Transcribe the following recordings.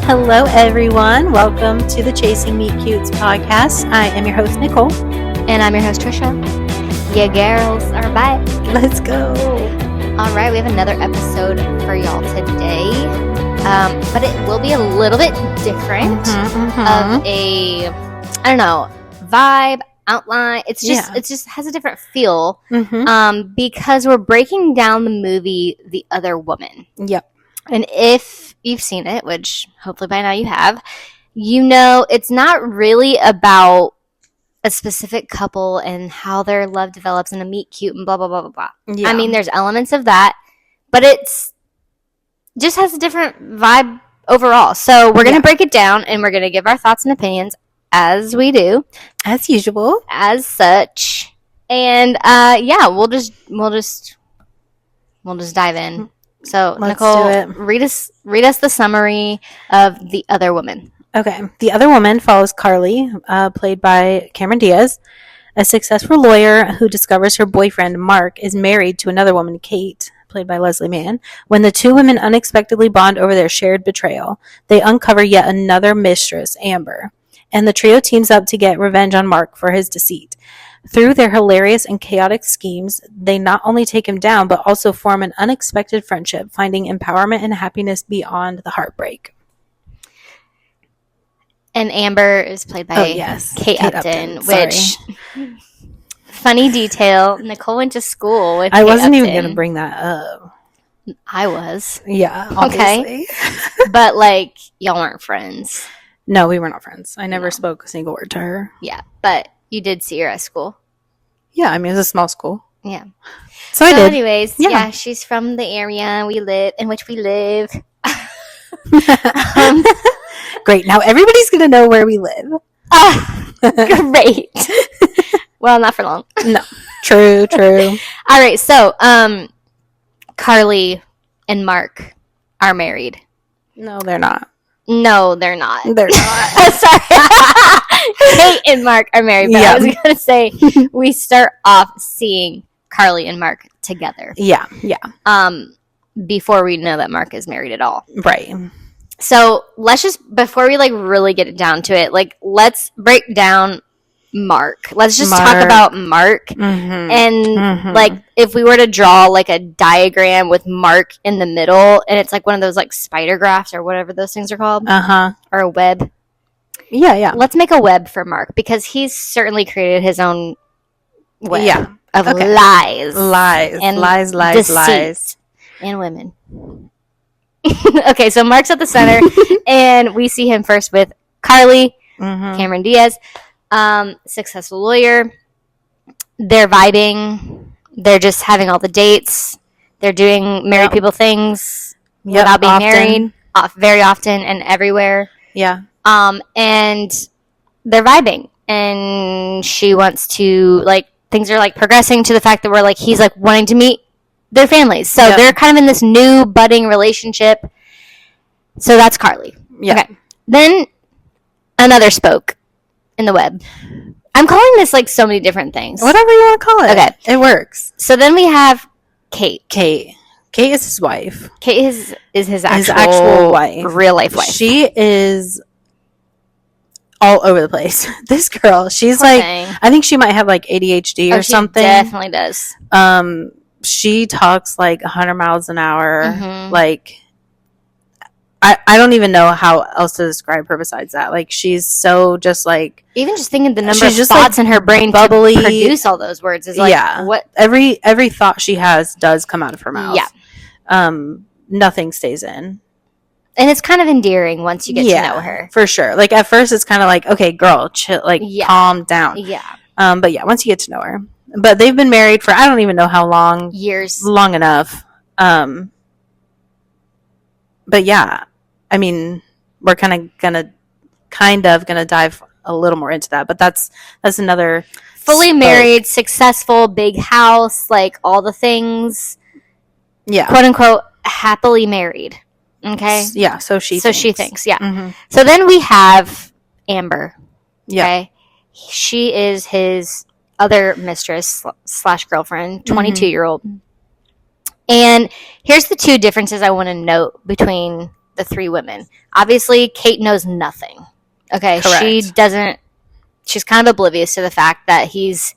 Hello, everyone. Welcome to the Chasing Meet Cutes podcast. I am your host, Nicole. And I'm your host, Trisha. Yeah, girls are back. Let's go. All right, we have another episode for y'all today. But it will be a little bit different of a, I don't know, vibe, outline. It's just has a different feel because we're breaking down the movie The Other Woman. Yep. And if you've seen it, which hopefully by now you have, you know it's not really about a specific couple and how their love develops and a meet cute and blah, blah, blah, blah, blah. Yeah. I mean, there's elements of that, but it's just has a different vibe overall. So we're going to break it down and we're going to give our thoughts and opinions as we do. As usual. As such. And we'll just dive in. So, Let's Nicole, read us the summary of The Other Woman. Okay. The Other Woman follows Carly, played by Cameron Diaz, a successful lawyer who discovers her boyfriend, Mark, is married to another woman, Kate, played by Leslie Mann. When the two women unexpectedly bond over their shared betrayal, they uncover yet another mistress, Amber, and the trio teams up to get revenge on Mark for his deceit. Through their hilarious and chaotic schemes, they not only take him down, but also form an unexpected friendship, finding empowerment and happiness beyond the heartbreak. And Amber is played by Kate Upton, which, funny detail, Nicole went to school with I Kate wasn't Upton. even going to bring that up. I was. Yeah, obviously. Okay. But, y'all weren't friends. No, we were not friends. I never spoke a single word to her. Yeah, but you did see her at school. Yeah, I mean, it was a small school. Yeah. So I did. Anyways, she's from the area in which we live. Great. Now everybody's going to know where we live. Great. Well, not for long. No. True. All right. So, Carly and Mark are married. No, they're not. No, they're not. They're not. Sorry. Kate and Mark are married, but I was going to say we start off seeing Carly and Mark together. Yeah. Before we know that Mark is married at all. Right. So let's just, before we really get it down to it, let's break down Mark. Let's just talk about Mark. And if we were to draw a diagram with Mark in the middle, and it's one of those spider graphs or whatever those things are called. Or a web. Yeah. Let's make a web for Mark because he's certainly created his own web of lies. Lies. And women. Okay, so Mark's at the center, and we see him first with Carly, Cameron Diaz, successful lawyer. They're vibing. They're just having all the dates. They're doing married people things without being married very often and everywhere. Yeah. And they're vibing, and she wants to things are progressing to the fact that we're he's wanting to meet their families. So they're kind of in this new budding relationship. So that's Carly. Yeah. Okay. Then another spoke in the web. I'm calling this so many different things. Whatever you want to call it. Okay. It works. So then we have Kate. Kate is his wife. Kate is his actual wife. Real life wife. She is all over the place. This girl, she's I think she might have ADHD or something. She definitely does. She talks 100 miles an hour. I don't even know how else to describe her besides that. She's so just even just thinking the number of thoughts in her brain bubbly to produce all those words is what every thought she has does come out of her mouth. Yeah. Nothing stays in. And it's kind of endearing once you get to know her. For sure. At first it's kind of okay, girl, chill, calm down. Yeah. But once you get to know her. But they've been married for I don't even know how long. Years. Long enough. But yeah, I mean, we're kind of gonna dive a little more into that. But that's another fully married, successful, big house, all the things. Yeah. Quote unquote happily married. Okay. Yeah. So she thinks. Yeah. Mm-hmm. So then we have Amber. Yeah. Okay. She is his other mistress / girlfriend, 22-year-old. And here's the two differences I want to note between the 3 women. Obviously, Kate knows nothing. Okay, Correct. She's kind of oblivious to the fact that he's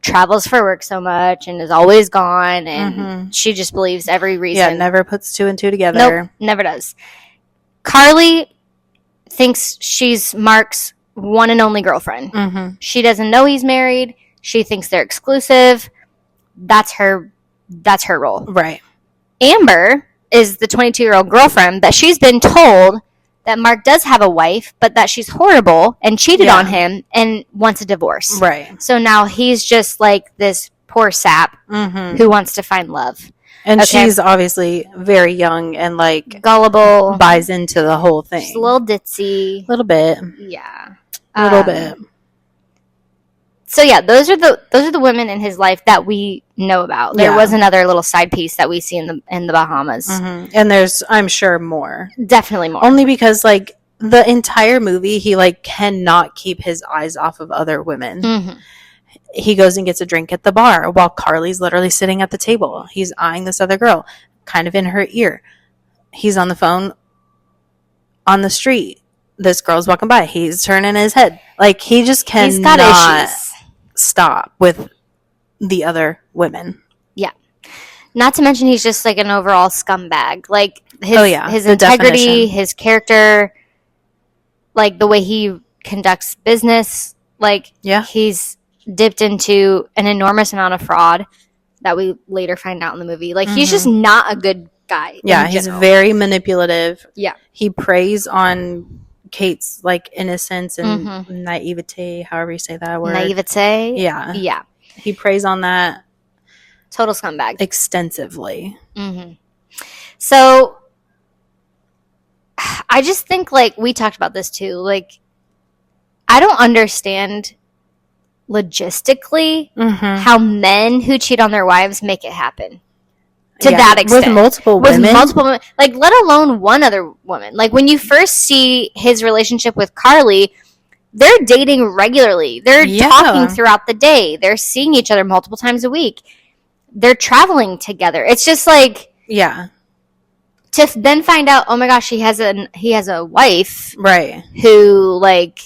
travels for work so much and is always gone, and she just believes every reason. Yeah, never puts 2 and 2 together. Nope, never does. Carly thinks she's Mark's one and only girlfriend. She doesn't know he's married. She thinks they're exclusive. That's her role. Right. Amber is the 22-year-old girlfriend that she's been told that Mark does have a wife, but that she's horrible and cheated on him and wants a divorce. Right. So now he's just like this poor sap who wants to find love. And she's obviously very young and like gullible, buys into the whole thing. She's a little ditzy. A little bit. Yeah. A little bit. So yeah, those are the women in his life that we know about. There was another little side piece that we see in the Bahamas. And there's, I'm sure, more. Definitely more. Only because like the entire movie he like cannot keep his eyes off of other women. He goes and gets a drink at the bar while Carly's literally sitting at the table. He's eyeing this other girl, kind of in her ear. He's on the phone on the street. This girl's walking by. He's turning his head. Like, he just cannot stop with the other women. Yeah. Not to mention he's just like an overall scumbag. Like, his integrity, his character, like the way he conducts business. Like, he's dipped into an enormous amount of fraud that we later find out in the movie. Like, he's just not a good guy. Yeah, he's very manipulative. Yeah. He preys on Kate's like innocence and naivete, however you say that word. Naivete? Yeah. Yeah. He preys on that. Total scumbag. Extensively. So, I just think, like, we talked about this too. Like, I don't understand logistically how men who cheat on their wives make it happen to that extent. With multiple women. Like, let alone one other woman. Like, when you first see his relationship with Carly, they're dating regularly. They're talking throughout the day. They're seeing each other multiple times a week. They're traveling together. It's just like, to then find out, oh my gosh, he has a wife, right, who like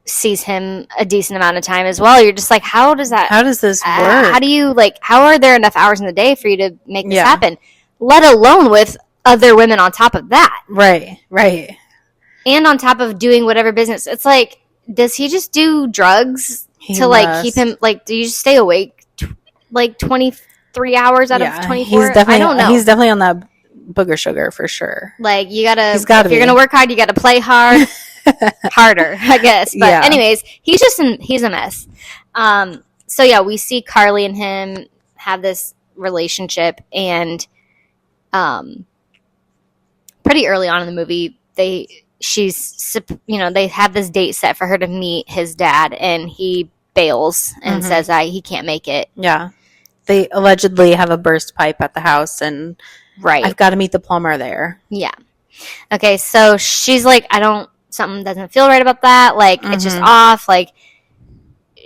sees him a decent amount of time as well. You're just like, how does this work? How do you, like, how are there enough hours in the day for you to make this happen? Let alone with other women on top of that. Right. And on top of doing whatever business. It's like, does he just do drugs like keep him, like, do you just stay awake like 23 hours out of 24? I don't know. He's definitely on that booger sugar for sure. Like, if you're going to work hard, you got to play hard. Harder, I guess. But anyways, he's a mess. So yeah, we see Carly and him have this relationship, and pretty early on in the movie, they have this date set for her to meet his dad, and he bails and says he can't make it. Yeah. They allegedly have a burst pipe at the house, and I've got to meet the plumber there. Yeah. Okay, so she's like, something doesn't feel right about that. Like, it's just off. Like,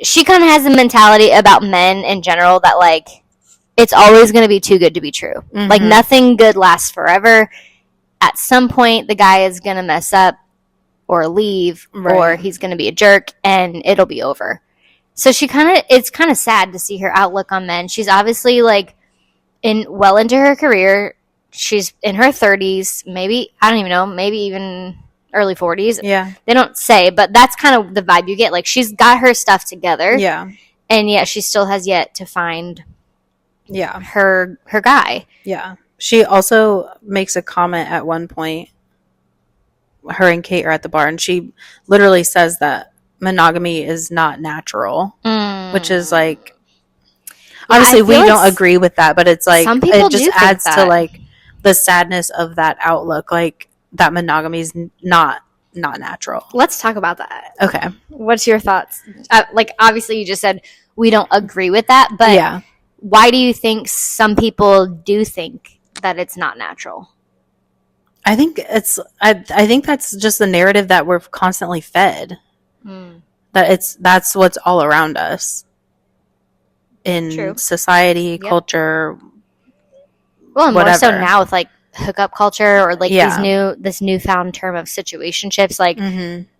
she kind of has a mentality about men in general that, like, it's always going to be too good to be true. Like, nothing good lasts forever. At some point, the guy is going to mess up or leave, or he's going to be a jerk, and it'll be over. So it's kind of sad to see her outlook on men. She's obviously, like, well into her career. She's in her 30s, maybe, I don't even know, maybe even early 40s. Yeah. They don't say, but that's kind of the vibe you get. Like, she's got her stuff together. Yeah. And yet she still has yet to find her guy. Yeah. She also makes a comment at one point. Her and Kate are at the bar, and she literally says that monogamy is not natural, which is like, obviously we don't agree with that, but it's like, it just adds to like the sadness of that outlook. Like, that monogamy is not natural. Let's talk about that. Okay. What's your thoughts? Like, obviously you just said we don't agree with that, but why do you think some people do think that it's not natural? I think I think that's just the narrative that we're constantly fed. That's what's all around us in society, culture. Well, and whatever. More so now with, like, hookup culture or like this newfound term of situationships. Like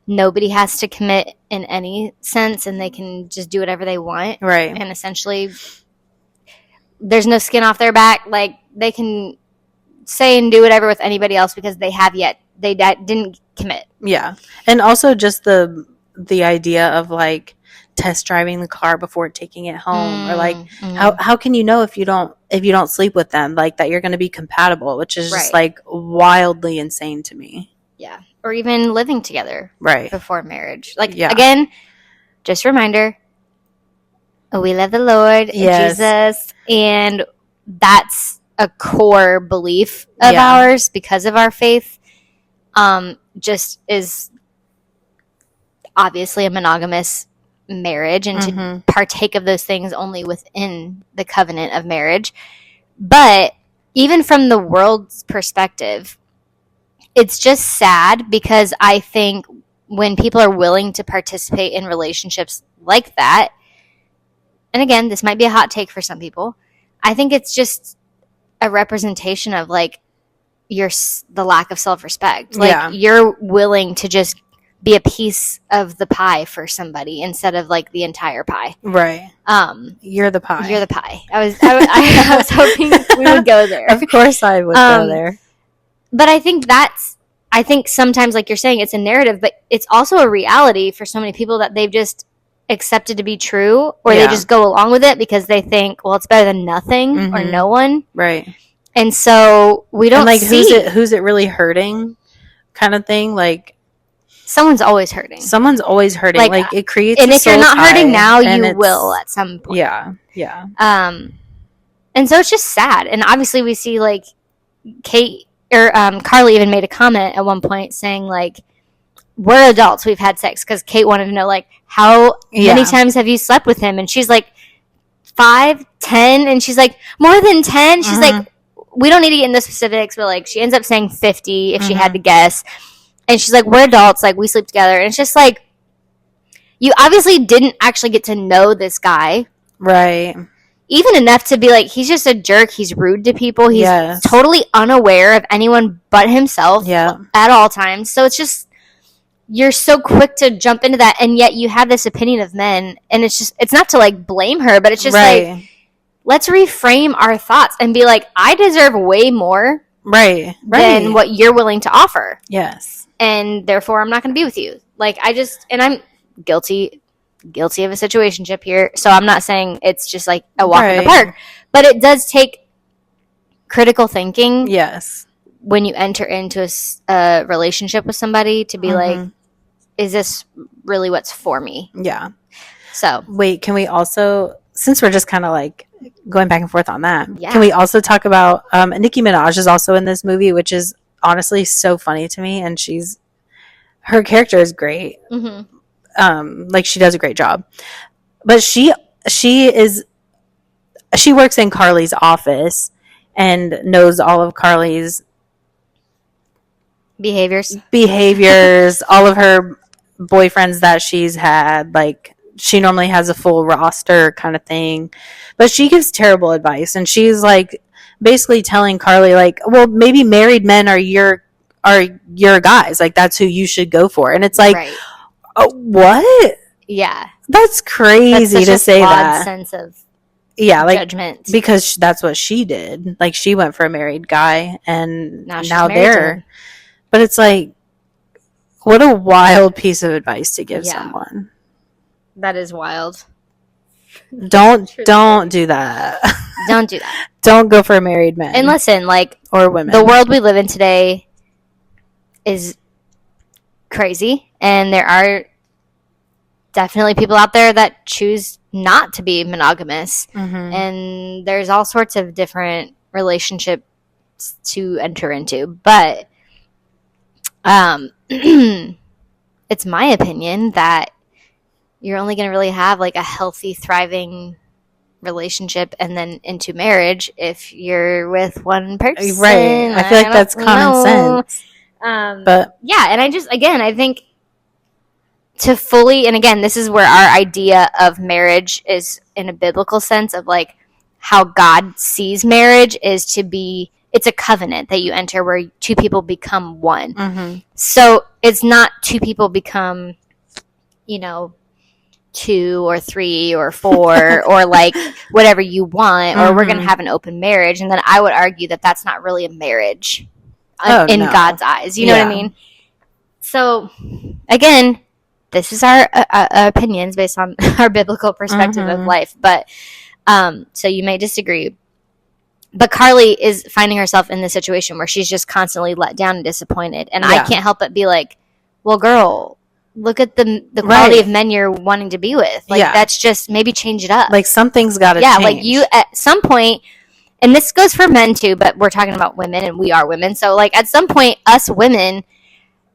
nobody has to commit in any sense, and they can just do whatever they want. Right. And essentially, there's no skin off their back. Like they can say and do whatever with anybody else because they didn't commit. Yeah. And also just the idea of like test driving the car before taking it home, or like how can you know if you don't sleep with them, like that you're going to be compatible, which is just like wildly insane to me. Yeah. Or even living together before marriage. Like again, just a reminder, we love the Lord and Jesus, and that's a core belief of ours because of our faith. Just is obviously a monogamous marriage, and to partake of those things only within the covenant of marriage. But even from the world's perspective, it's just sad because I think when people are willing to participate in relationships like that, and again, this might be a hot take for some people, I think it's just a representation of like the lack of self-respect. Like you're willing to just be a piece of the pie for somebody instead of like the entire pie. Right. You're the pie. You're the pie. I was hoping we would go there. Of course I would go there. But I think sometimes, like you're saying, it's a narrative, but it's also a reality for so many people that they've just accepted to be true, or they just go along with it because they think, well, it's better than nothing or no one. Right. And so we don't see who's it really hurting kind of thing. Like someone's always hurting. Like it creates and if you're not hurting now, you will at some point. Yeah. Yeah. And so it's just sad. And obviously we see like Kate or Carly even made a comment at one point saying like, we're adults, we've had sex, because Kate wanted to know like how many times have you slept with him, and she's like 5, 10, and she's like more than 10. She's like, we don't need to get into specifics, but like she ends up saying 50 if she had to guess, and she's like, we're adults, like we sleep together. And it's just like, you obviously didn't actually get to know this guy, right? Even enough to be like, he's just a jerk, he's rude to people, he's totally unaware of anyone but himself at all times. So it's just, you're so quick to jump into that, and yet you have this opinion of men, and it's not to like blame her, but it's just like, let's reframe our thoughts and be like, I deserve way more than what you're willing to offer. Yes. And therefore I'm not going to be with you. Like I'm guilty of a situationship here. So I'm not saying it's just like a walk in the park, but it does take critical thinking. Yes. When you enter into a relationship with somebody to be like, is this really what's for me? Yeah. So wait, can we also, since we're just kind of like going back and forth on that, can we also talk about Nicki Minaj is also in this movie, which is honestly so funny to me, and her character is great. Like she does a great job, but she works in Carly's office and knows all of Carly's behaviors, all of her boyfriends that she's had. Like she normally has a full roster kind of thing, but she gives terrible advice, and she's like basically telling Carly like, well, maybe married men are your guys, like that's who you should go for. And it's like, what? Yeah, that's crazy to say that. Sense of like judgment, because that's what she did. Like she went for a married guy, and now they're. But it's like, what a wild piece of advice to give someone. That is wild. Don't do that. Don't do that. Don't go for married men. And listen, like, or women. The world we live in today is crazy, and there are definitely people out there that choose not to be monogamous, and there's all sorts of different relationships to enter into, but it's my opinion that you're only going to really have like a healthy, thriving relationship and then into marriage if you're with one person. Right. I feel like that's common sense. But yeah, and I think to fully, and again, this is where our idea of marriage is in a biblical sense of like how God sees marriage is to be it's a covenant that you enter where two people become one. Mm-hmm. So it's not two people become, you know, 2 or 3 or 4 or like whatever you want, or we're going to have an open marriage. And then I would argue that that's not really a marriage in God's eyes. You know what I mean? So again, this is our opinions based on our biblical perspective of life. But so you may disagree. But Carly is finding herself in this situation where she's just constantly let down and disappointed. And I can't help but be like, well, girl, look at the quality of men you're wanting to be with. Like, that's just, maybe change it up. Like, something's got to change. Yeah, like you, at some point, and this goes for men too, but we're talking about women and we are women. So, like, at some point, us women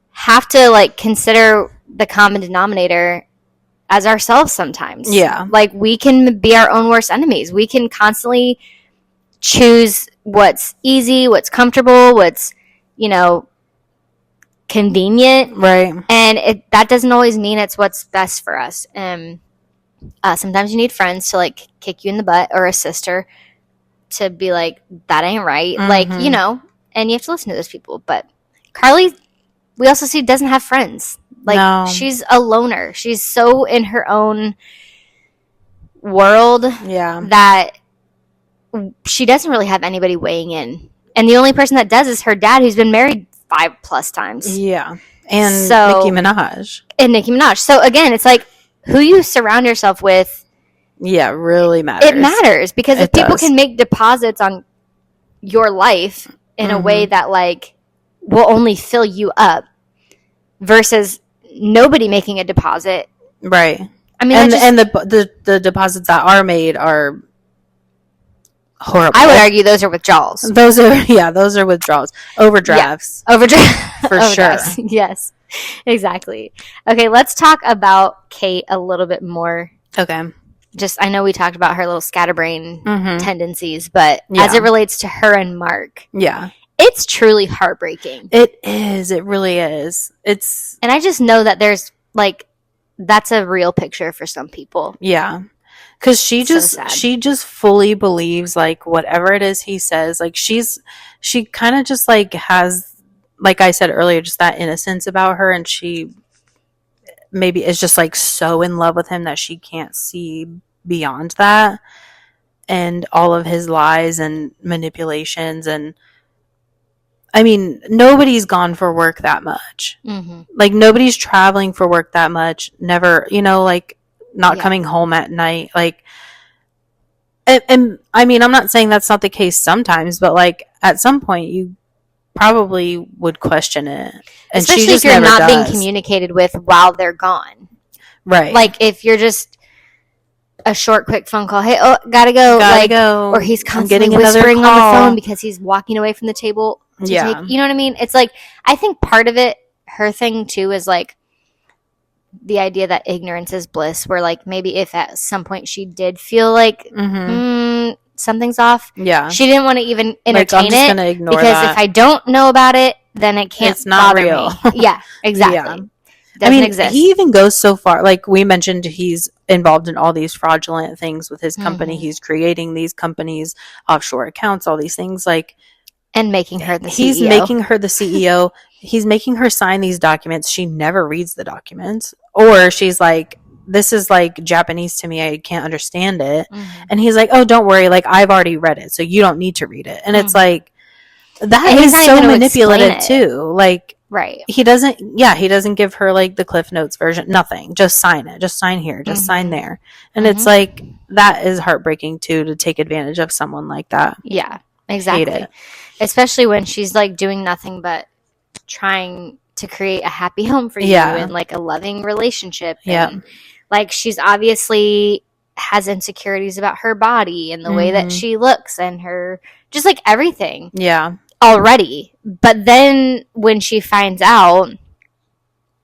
have to, like, consider the common denominator as ourselves sometimes. Yeah. Like, we can be our own worst enemies. We can constantly choose what's easy, what's comfortable, what's, you know, convenient, right? And that doesn't always mean it's what's best for us. Sometimes you need friends to like kick you in the butt, or a sister to be like, that ain't right, like, you know, and you have to listen to those people. But Carly, we also see, doesn't have friends. Like, she's a loner. She's so in her own world that she doesn't really have anybody weighing in. And the only person that does is her dad, who's been married 5+ times. Yeah. And so, Nicki Minaj. So again, it's like, who you surround yourself with. Yeah, really matters. It matters, because if people can make deposits on your life in a way that like will only fill you up, versus nobody making a deposit. Right. I mean, and the deposits that are made are horrible. I would argue those are withdrawals. Those are withdrawals. Overdrafts. Yeah. For sure. Yes, exactly. Okay, let's talk about Kate a little bit more. Okay. Just, I know we talked about her little scatterbrain tendencies, but as it relates to her and Mark. Yeah. It's truly heartbreaking. It is. It really is. And I just know that there's like, that's a real picture for some people. Yeah. Because she just fully believes, like, whatever it is he says. Like, she kind of just, like, has, like I said earlier, just that innocence about her. And she maybe is just, like, so in love with him that she can't see beyond that. And all of his lies and manipulations. And, I mean, nobody's gone for work that much. Mm-hmm. Like, nobody's traveling for work that much. Never, you know, like, not coming home at night, like, and I mean, I'm not saying that's not the case sometimes, but like at some point you probably would question it, and especially if you're not being communicated with while they're gone, right? Like if you're just a short, quick phone call, hey, gotta go, or he's constantly whispering on the phone because he's walking away from the table to take, you know what I mean? It's like, I think part of it, her thing too, is like the idea that ignorance is bliss, where like maybe if at some point she did feel like something's off, she didn't want to even entertain it, because if I don't know about it, then it can't bother me. Yeah, exactly. I mean, exist. He even goes so far, like we mentioned, he's involved in all these fraudulent things with his company. He's creating these companies, offshore accounts, all these things, like, and making her the CEO. He's making her the CEO. He's making her sign these documents. She never reads the documents. Or she's like, this is like Japanese to me. I can't understand it. Mm-hmm. And he's like, oh, don't worry. Like, I've already read it, so you don't need to read it. And it's like, that is so manipulative too. Like, right. He doesn't give her like the Cliff Notes version. Nothing. Just sign it. Just sign here. Just sign there. And it's like, that is heartbreaking too, to take advantage of someone like that. Yeah, exactly. Especially when she's like doing nothing but trying to create a happy home for you and like a loving relationship. And like, she's obviously has insecurities about her body and the way that she looks and her, just like everything. Yeah. Already. But then when she finds out,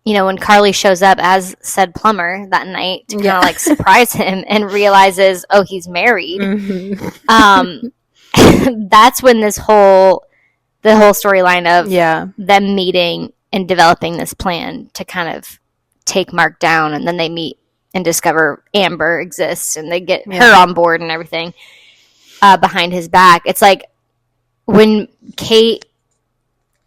you know, when Carly shows up as said plumber that night to kind of like surprise him and realizes, oh, he's married. That's when the whole storyline of them meeting and developing this plan to kind of take Mark down, and then they meet and discover Amber exists, and they get her on board and everything behind his back. It's like, when Kate,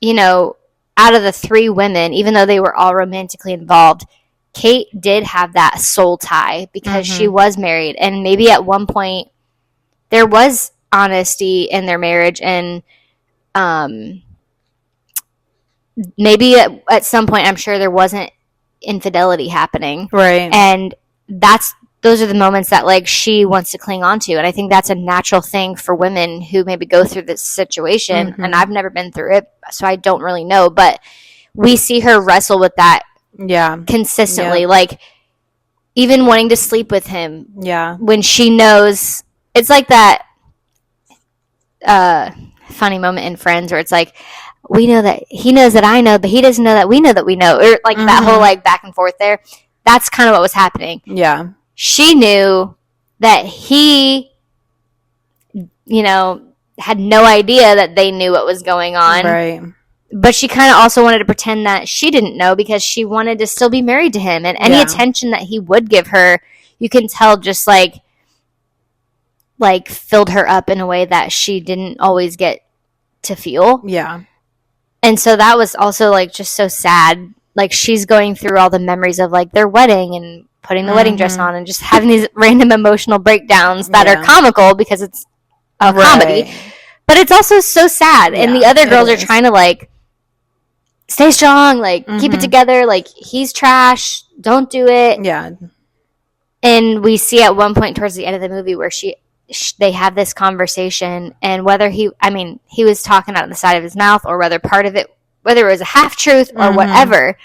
you know, out of the 3 women, even though they were all romantically involved, Kate did have that soul tie because she was married. And maybe at one point there was honesty in their marriage, and maybe at some point, I'm sure there wasn't infidelity happening. Right. And those are the moments that like she wants to cling on to. And I think that's a natural thing for women who maybe go through this situation. And I've never been through it, so I don't really know. But we see her wrestle with that consistently. Yep. Like, even wanting to sleep with him. Yeah. When she knows, it's like that funny moment in Friends where it's like, we know that he knows that I know, but he doesn't know that we know, or like that whole like back and forth there. That's kind of what was happening. Yeah. She knew that he, you know, had no idea that they knew what was going on. Right. But she kind of also wanted to pretend that she didn't know because she wanted to still be married to him. And any attention that he would give her, you can tell just like filled her up in a way that she didn't always get to feel. Yeah. And so that was also like just so sad. Like, she's going through all the memories of like their wedding and putting the wedding dress on and just having these random emotional breakdowns that are comical because it's a comedy. But it's also so sad. And the other girls are trying to like stay strong, like keep it together, like he's trash, don't do it. Yeah. And we see at one point towards the end of the movie where they have this conversation, and whether he was talking out of the side of his mouth or whether part of it, whether it was a half truth or whatever,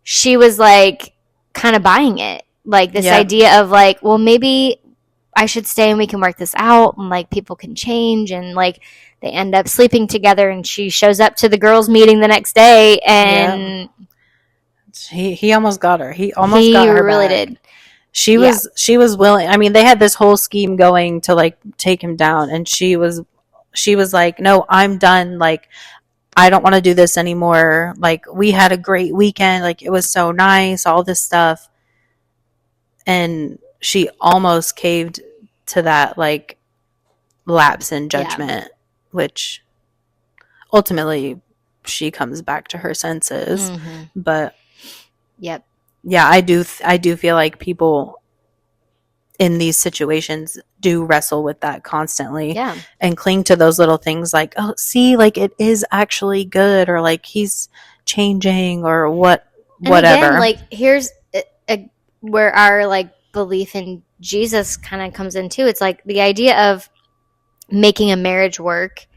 she was like kind of buying it. Like this idea of like, well, maybe I should stay and we can work this out, and like people can change, and like they end up sleeping together, and she shows up to the girls' meeting the next day, and he almost got her. He almost got her. He really did. She was willing. I mean, they had this whole scheme going to like take him down, and she was like, "No, I'm done. Like, I don't want to do this anymore. Like, we had a great weekend. Like, it was so nice, all this stuff." And she almost caved to that like lapse in judgment, which ultimately she comes back to her senses. But yeah, I do feel like people in these situations do wrestle with that constantly and cling to those little things like, oh, see, like it is actually good, or like he's changing, or whatever. Again, like here's where our like belief in Jesus kind of comes into. It's like the idea of making a marriage work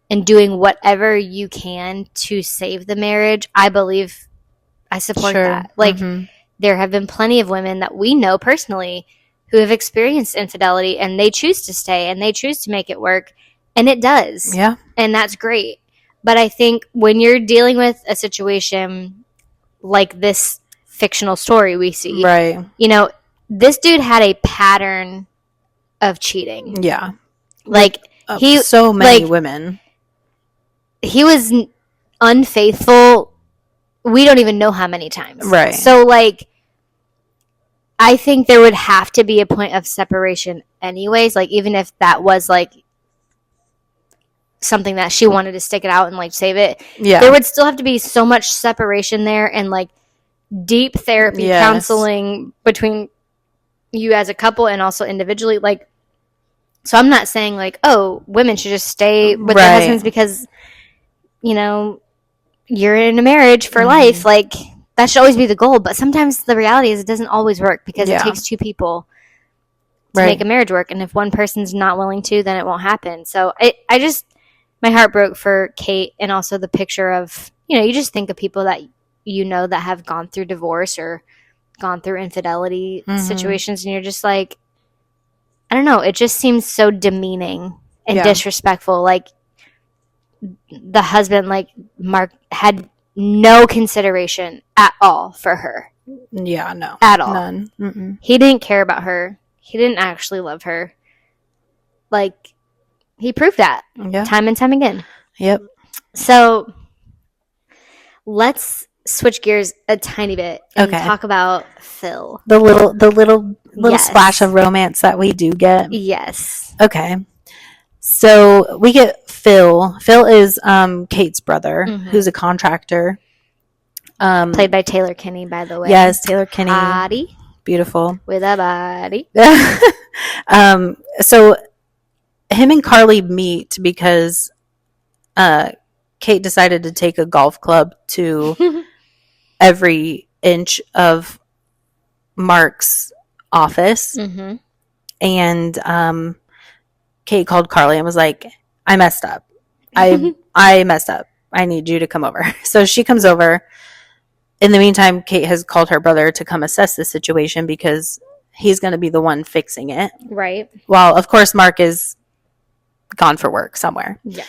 and doing whatever you can to save the marriage. I believe I support that. Like there have been plenty of women that we know personally who have experienced infidelity, and they choose to stay and they choose to make it work, and it does. Yeah. And that's great. But I think when you're dealing with a situation like this fictional story we see, right? You know, this dude had a pattern of cheating. Yeah. Like so many women. He was unfaithful. We don't even know how many times. Right. So like, I think there would have to be a point of separation anyways. Like, even if that was like something that she wanted to stick it out and like save it, there would still have to be so much separation there, and like deep therapy counseling between you as a couple and also individually. Like, so I'm not saying like, oh, women should just stay with their husbands because, you know, you're in a marriage for life. Like, that should always be the goal. But sometimes the reality is it doesn't always work because it takes 2 people to make a marriage work. And if one person's not willing to, then it won't happen. So my heart broke for Kate, and also the picture of, you know, you just think of people that you know that have gone through divorce or gone through infidelity situations, and you're just like, I don't know, it just seems so demeaning and disrespectful. Like, the husband, like Mark, had no consideration at all for her. Yeah, no. At all. None. He didn't care about her. He didn't actually love her. Like, he proved that time and time again. Yep. So, let's switch gears a tiny bit and talk about Phil. The little splash of romance that we do get. Yes. Okay. So we get Phil. Phil is Kate's brother, who's a contractor. Played by Taylor Kinney, by the way. Yes, Taylor Kinney. Body. Beautiful. With a body. So him and Carly meet because Kate decided to take a golf club to every inch of Mark's office. And Kate called Carly and was like, I messed up. I messed up. I need you to come over. So she comes over. In the meantime, Kate has called her brother to come assess the situation because he's going to be the one fixing it. Right. Well, of course, Mark is gone for work somewhere. Yeah.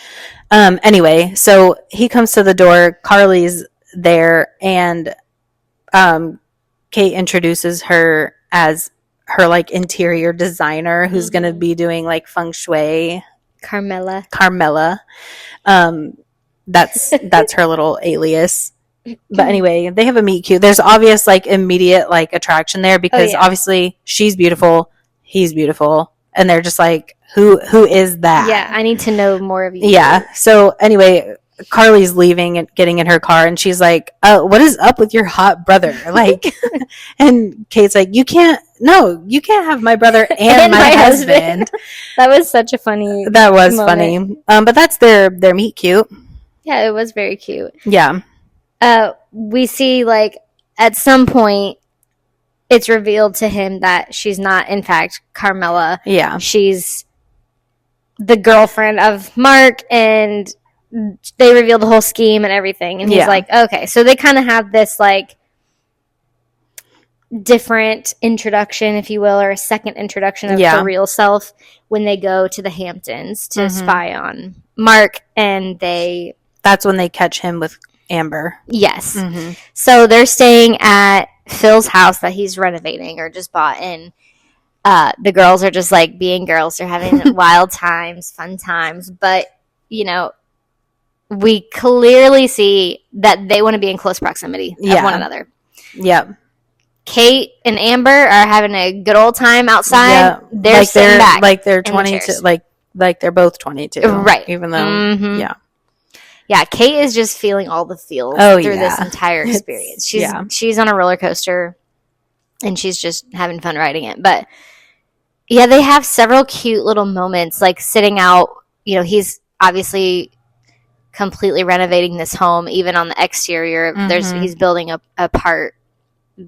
Anyway, so he comes to the door. Carly's there, and Kate introduces her as her like interior designer who's going to be doing like feng shui. Carmela. That's her little alias. But anyway, they have a meet cute. There's obvious like immediate like attraction there because obviously she's beautiful, he's beautiful, and they're just like, who is that? Yeah, I need to know more of you. Yeah. So anyway, Carly's leaving and getting in her car, and she's like, what is up with your hot brother? Like, and Kate's like, you can't have my brother and my husband. That was such a funny That was moment. funny. But that's their meet cute. Yeah, it was very cute. Yeah. We see, like, at some point, it's revealed to him that she's not, in fact, Carmela. Yeah. She's the girlfriend of Mark, and they reveal the whole scheme and everything. And he's like, okay. So they kind of have this, like, different introduction, if you will, or a second introduction of her real self when they go to the Hamptons to spy on Mark, and that's when they catch him with Amber. Yes. So they're staying at Phil's house that he's renovating or just bought, and the girls are just like being girls. They're having wild times, fun times, but you know, we clearly see that they want to be in close proximity of one another. Yep. Kate and Amber are having a good old time outside. Yeah. They're like sitting back, like they're 22, like they're both 22, right? Even though, yeah, Kate is just feeling all the feels through this entire experience. She's on a roller coaster, and she's just having fun riding it. But yeah, they have several cute little moments, like sitting out. You know, he's obviously completely renovating this home, even on the exterior. He's building a part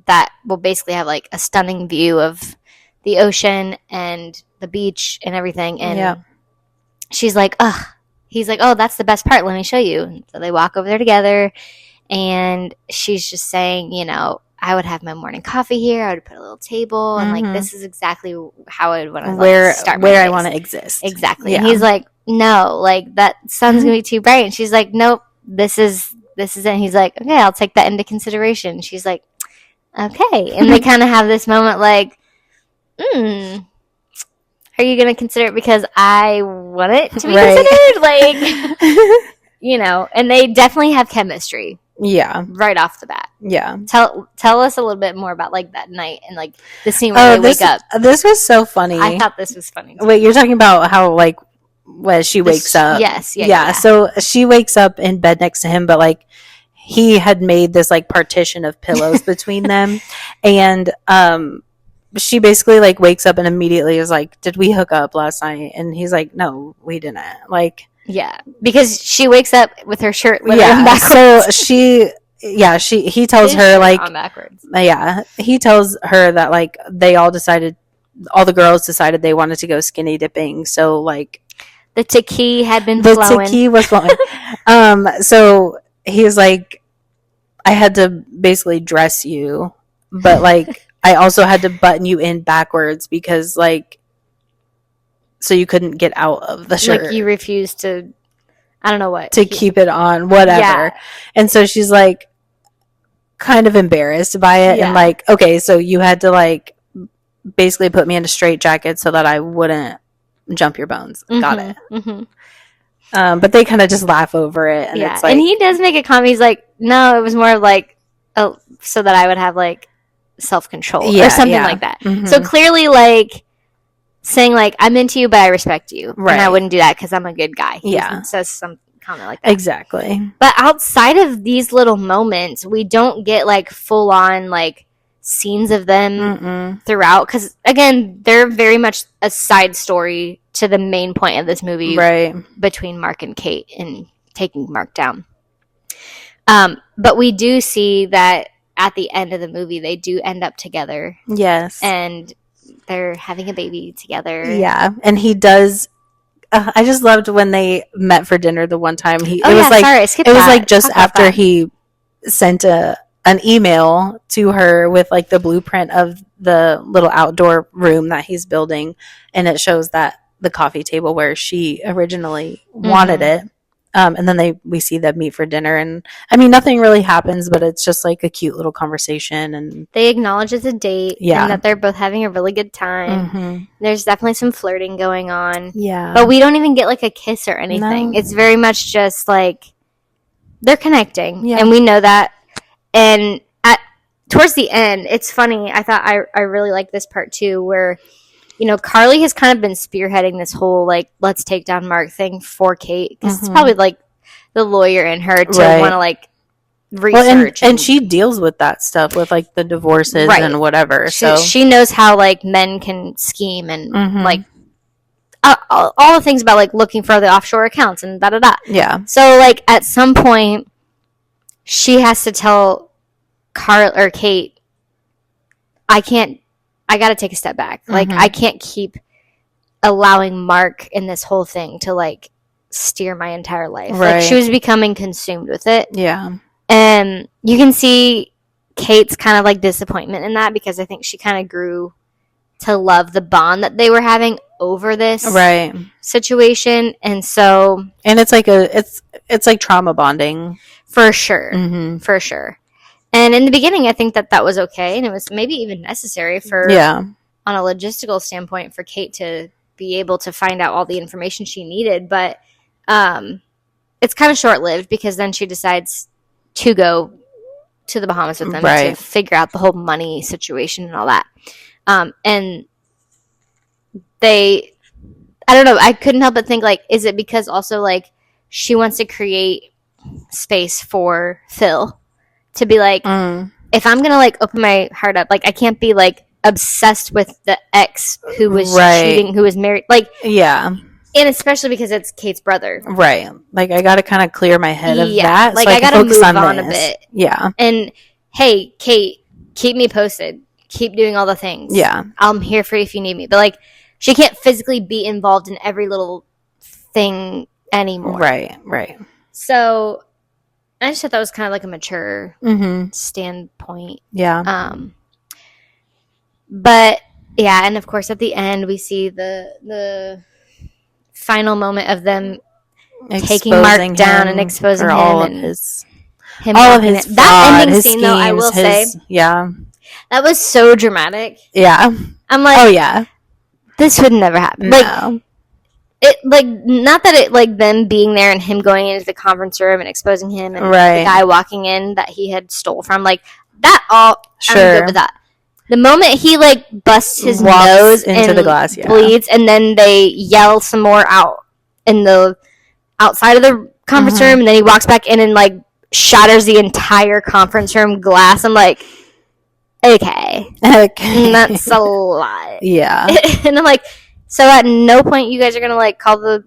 that will basically have like a stunning view of the ocean and the beach and everything. And she's like, ugh. He's like, oh, that's the best part. Let me show you. And so they walk over there together, and she's just saying, you know, I would have my morning coffee here. I would put a little table, and like this is exactly how I would want to start where I want to exist. Exactly. Yeah. And he's like, no, like that sun's gonna be too bright. And she's like, nope, this is it. And he's like, okay, I'll take that into consideration. She's like, okay. And they kind of have this moment, like, are you going to consider it because I want it to be considered? Like, you know, and they definitely have chemistry. Yeah. Right off the bat. Yeah. Tell us a little bit more about, like, that night and, like, the scene where they wake up. This was so funny. I thought this was funny, too. Wait, you're talking about how, like, when she wakes up? Yes. Yeah. So she wakes up in bed next to him, but, like, he had made this, like, partition of pillows between them. And, she basically like wakes up and immediately is like, did we hook up last night? And he's like, no, we didn't. Like, yeah, because she wakes up with her shirt backwards. So he tells her like on backwards. Yeah, he tells her that like all the girls decided they wanted to go skinny dipping. So like the tiki had been flowing. The tiki was flowing. So he was like, I had to basically dress you, but like I also had to button you in backwards because, like, so you couldn't get out of the shirt. Like, you refused to, I don't know what. To keep it on, whatever. Yeah. And so she's, like, kind of embarrassed by it. Yeah. And, like, okay, so you had to, like, basically put me in a straitjacket so that I wouldn't jump your bones. Got it. But they kind of just laugh over it. And it's like, and he does make a comment. He's like, no, it was more of, like, so that I would have, like, self-control or something like that. So clearly, like, saying like, I'm into you, but I respect you. Right. And I wouldn't do that because I'm a good guy. He says some comment like that. Exactly. But outside of these little moments, we don't get like full on like scenes of them throughout. Because again, they're very much a side story to the main point of this movie. Right. Between Mark and Kate and taking Mark down. But we do see that at the end of the movie, they do end up together. Yes. And they're having a baby together. Yeah. And he does. I just loved when they met for dinner the one time. It was like just after he sent an email to her with like the blueprint of the little outdoor room that he's building. And it shows that the coffee table where she originally wanted it. And then we see them meet for dinner, and I mean, nothing really happens, but it's just like a cute little conversation, and they acknowledge it's a date, and that they're both having a really good time. There's definitely some flirting going on, but we don't even get like a kiss or anything. No. It's very much just like they're connecting, and we know that. And towards the end, it's funny. I thought I really liked this part too, where Carly has kind of been spearheading this whole, like, let's take down Mark thing for Kate. Because it's probably, like, the lawyer in her to want to, like, research. Well, and she deals with that stuff, with, like, the divorces and whatever. She knows how, like, men can scheme and, like, all the things about, like, looking for the offshore accounts and da-da-da. Yeah. So, like, at some point, she has to tell Kate, I got to take a step back. Like, I can't keep allowing Mark in this whole thing to, like, steer my entire life. Right. Like, she was becoming consumed with it. Yeah. And you can see Kate's kind of, like, disappointment in that, because I think she kind of grew to love the bond that they were having over this situation. And so... And it's like it's like trauma bonding. For sure. For sure. And in the beginning, I think that was okay, and it was maybe even necessary for, on a logistical standpoint, for Kate to be able to find out all the information she needed. But it's kind of short-lived, because then she decides to go to the Bahamas with them to figure out the whole money situation and all that. And I don't know, I couldn't help but think, like, is it because also, like, she wants to create space for Phil? To be like, if I'm gonna like open my heart up, like I can't be like obsessed with the ex who was cheating, who was married, like and especially because it's Kate's brother, right? Like I gotta kind of clear my head of that, like so I gotta move on a bit, And hey, Kate, keep me posted, keep doing all the things, I'm here for you if you need me, but like she can't physically be involved in every little thing anymore, right. So. I just thought that was kind of like a mature standpoint. Yeah. But yeah, and of course at the end we see the final moment of them taking Mark down and exposing him all and of his that ending scene schemes, though, I will say, that was so dramatic. Yeah. I'm like, oh yeah, this would never happen. No. Like it, like, not that it, like, them being there and him going into the conference room and exposing him and the guy walking in that he had stole from, like, that all, I'm good with that. The moment he, like, busts his nose into the glass, bleeds, and then they yell some more out in the outside of the conference room, and then he walks back in and, like, shatters the entire conference room glass, I'm like, okay. That's a lot. Yeah. And I'm like, so at no point you guys are going to, like, call the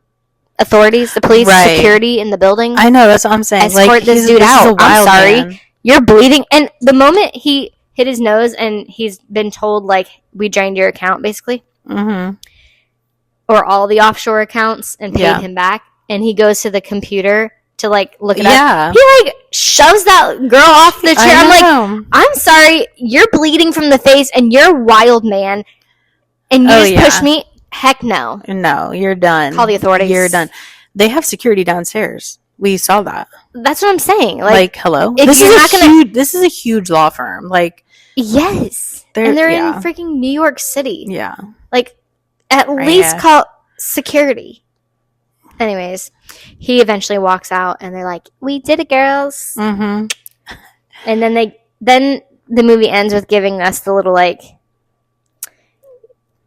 authorities, the police, security in the building? I know, that's what I'm saying. Escort like, this dude out. I'm sorry. Man. You're bleeding. And the moment he hit his nose and he's been told, like, we drained your account, basically. Or all the offshore accounts and paid him back. And he goes to the computer to, like, look it up. He, like, shoves that girl off the chair. I'm like, I'm sorry. You're bleeding from the face and you're a wild man. And you just push me? Heck no. No, you're done. Call the authorities. You're done. They have security downstairs. We saw that. That's what I'm saying. Like hello? This is a huge law firm. Like, yes. They're in freaking New York City. Yeah. Like, at least call security. Anyways, he eventually walks out and they're like, we did it, girls. And then the movie ends with giving us the little, like,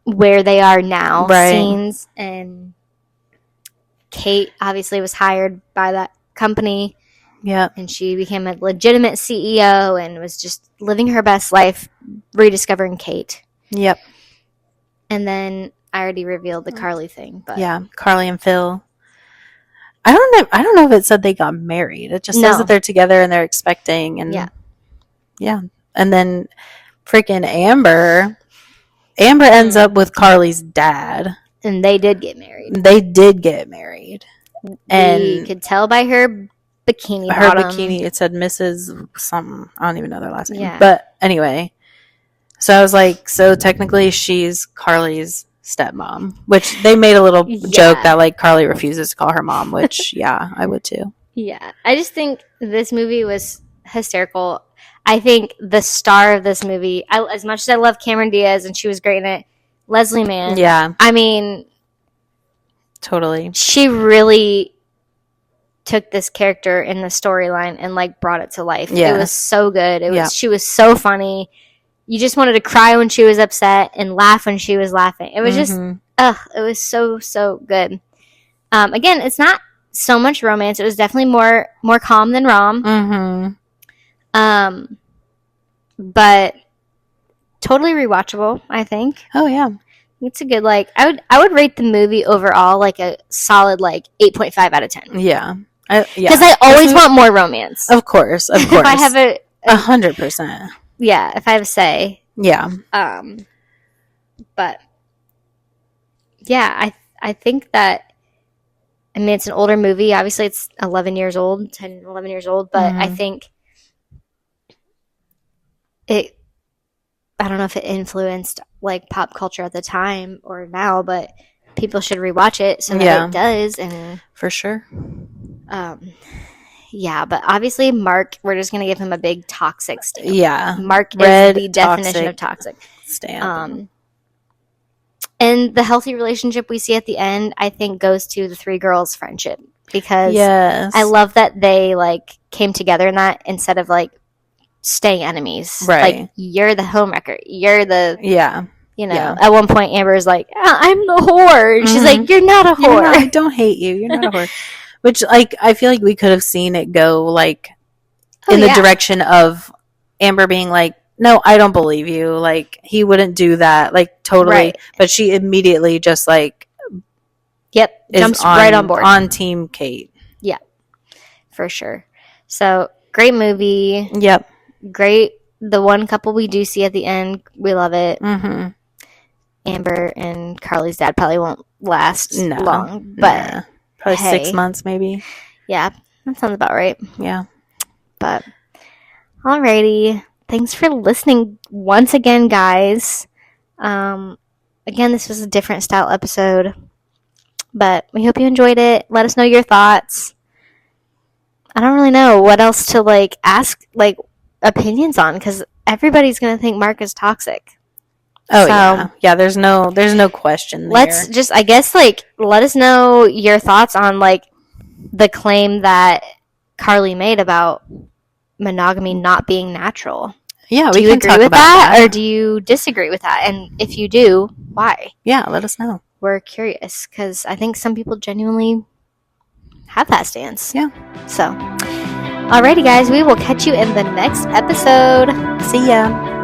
where they are now Right. scenes. And Kate obviously was hired by that company. Yeah. And she became a legitimate CEO and was just living her best life, rediscovering Kate. Yep. And then I already revealed the Carly thing, but yeah, Carly and Phil. I don't know if it said they got married. It just says that they're together and they're expecting, and yeah. And then freaking Amber ends up with Carly's dad, and they did get married. And you could tell by her bikini bottom. Bikini, it said Mrs. something. I don't even know their last name. Yeah. But anyway, so I was like, so technically she's Carly's stepmom, which they made a little joke that like Carly refuses to call her mom, which yeah, I would too. Yeah, I just think this movie was hysterical. I think the star of this movie, as much as I love Cameron Diaz and she was great in it, Leslie Mann. Yeah, I mean, totally. She really took this character in the storyline and like brought it to life. Yeah. It was so good. She was so funny. You just wanted to cry when she was upset and laugh when she was laughing. It was just, it was so good. Again, it's not so much romance. It was definitely more calm than rom. But totally rewatchable, I think. Oh yeah. It's a good, like, I would rate the movie overall like a solid like 8.5 out of 10. Yeah. Because I always want more romance. Of course. If I have 100%. Yeah, if I have a say. Yeah. But yeah, I think that, I mean, it's an older movie. Obviously, it's 11 years old, but I think I don't know if it influenced like pop culture at the time or now, but people should rewatch it so that it does. And for sure. Yeah, but obviously Mark, we're just going to give him a big toxic stamp. Yeah. Mark is the definition of toxic. Stamp. And the healthy relationship we see at the end, I think, goes to the three girls' friendship. Because I love that they, like, came together in that instead of, like, staying enemies. Right. Like, you're the homewrecker. You're the... Yeah. You know, at one point, Amber's like, I'm the whore. And she's like, you're not a whore. I don't hate you. You're not a whore. Which, like, I feel like we could have seen it go, like, in the direction of Amber being like, no, I don't believe you. Like, he wouldn't do that. Like, totally. Right. But she immediately just, like, jumps right on board. On Team Kate. Yeah, for sure. So, great movie. Yep. Great. The one couple we do see at the end, we love it. Amber and Carly's dad probably won't last long. But... Probably 6 months, maybe. Yeah, that sounds about right. Yeah. But, alrighty. Thanks for listening once again, guys. Again, this was a different style episode. But we hope you enjoyed it. Let us know your thoughts. I don't really know what else to, like, ask, like, opinions on. Because everybody's going to think Mark is toxic. Oh, so, yeah, there's no question there. Let's just, I guess, like, let us know your thoughts on, like, the claim that Carly made about monogamy not being natural. Yeah, we can talk about that. Do you agree with that, or do you disagree with that? And if you do, why? Yeah, let us know. We're curious, because I think some people genuinely have that stance. Yeah. So, alrighty, guys, we will catch you in the next episode. See ya.